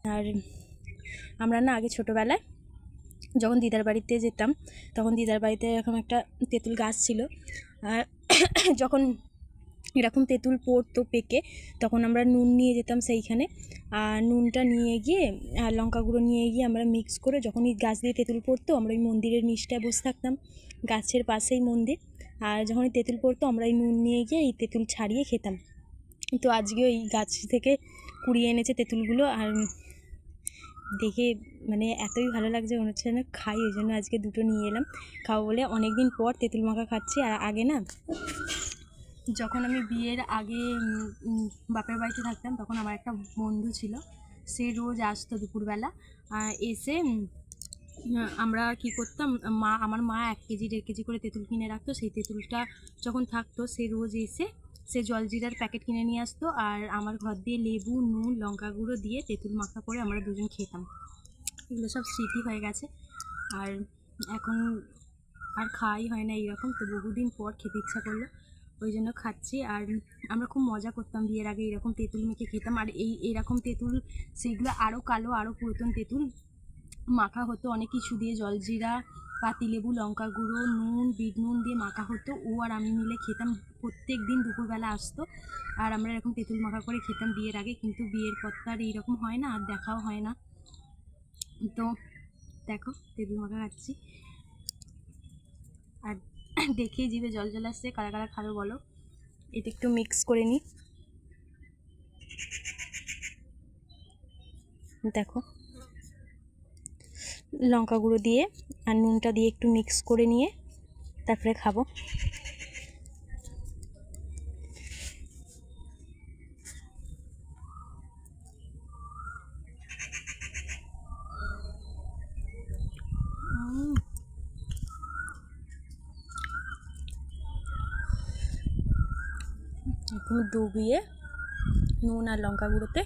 আর আমরা না আগে ছোটোবেলায় যখন দিদার বাড়িতে যেতাম তখন দিদার বাড়িতে এরকম একটা তেঁতুল গাছ ছিল। আর যখন এরকম তেঁতুল পড়তো পেকে তখন আমরা নুন নিয়ে যেতাম সেইখানে, আর নুনটা নিয়ে গিয়ে আর লঙ্কা গুঁড়ো নিয়ে গিয়ে আমরা মিক্স করে যখন এই গাছ দিয়ে তেঁতুল পড়তো আমরা ওই মন্দিরের নিচটায় বসে থাকতাম, গাছের পাশেই মন্দির। আর যখন এই তেঁতুল পড়তো আমরা এই নুন নিয়ে গিয়ে এই তেঁতুল ছাড়িয়ে খেতাম। তো আজকে ওই গাছ থেকে কুড়িয়ে এনেছে তেঁতুলগুলো, আর দেখে মানে এতই ভালো লাগছে মনে হচ্ছে না খাই, ওই জন্য আজকে দুটো নিয়ে এলাম খাবো বলে। অনেক দিন পর তেঁতুল মাখা খাচ্ছি। আর আগে না যখন আমি বিয়ের আগে বাপের বাড়িতে থাকতাম তখন আমার একটা বন্ধু ছিল, সে রোজ আসতো দুপুরবেলা এসে আমরা কি করতাম, আমার মা 1 কেজি 1.5 কেজি করে তেঁতুল কিনে রাখতো। সেই তেঁতুলটা যখন থাকতো সে রোজ এসে সে জলজিরার প্যাকেট কিনে নিয়ে আসতো, আর আমার ঘর দিয়ে লেবু নুন লঙ্কা গুঁড়ো দিয়ে তেঁতুল মাখা করে আমরা দুজন খেতাম। এগুলো সব স্মৃতি হয়ে গেছে, আর এখন আর খাওয়াই হয় না এইরকম। তো বহুদিন পর খেতে ইচ্ছা করলো, ওই জন্য খাচ্ছি। আর আমরা খুব মজা করতাম বিয়ের আগে, এরকম তেঁতুল মেখে খেতাম। আর এরকম তেঁতুল সেইগুলো আরও কালো আরও পুরাতন তেঁতুল মাখা হতো অনেক কিছু দিয়ে, জলজিরা পাতিলেবু লঙ্কা গুঁড়ো নুন বিট নুন দিয়ে মাখা হতো। ও আর আমি মিলে খেতাম, প্রত্যেক দিন দুপুরবেলা আসতো আর আমরা এরকম তেঁতুল মাখা করে খেতাম বিয়ের আগে। কিন্তু বিয়ের পর তো আর এইরকম হয় না, আর দেখাও হয় না। তো দেখো তেঁতুল মাখা খাচ্ছি, আর দেখেই জিভে জল চলে আসছে। কারা কারা খাবে বলো। এটা একটু মিক্স করে নিই, দেখো লঙ্কা গুঁড়ো দিয়ে আর নুনটা দিয়ে একটু মিক্স করে নিয়ে তারপরে খাবো। একটু ডুবিয়ে নুন আর লঙ্কা গুঁড়োতে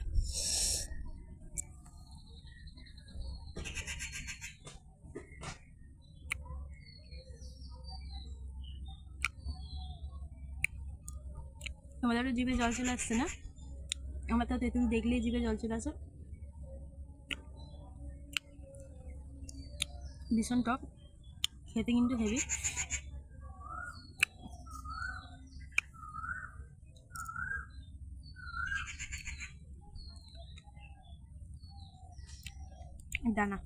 আমাদেরও জিভে জল চলে আসছে না? আমার তো তেঁতুল দেখলেই জিভে জল চলে আসে। ভীষণ টক, খেতে কিন্তু হেভি। দানা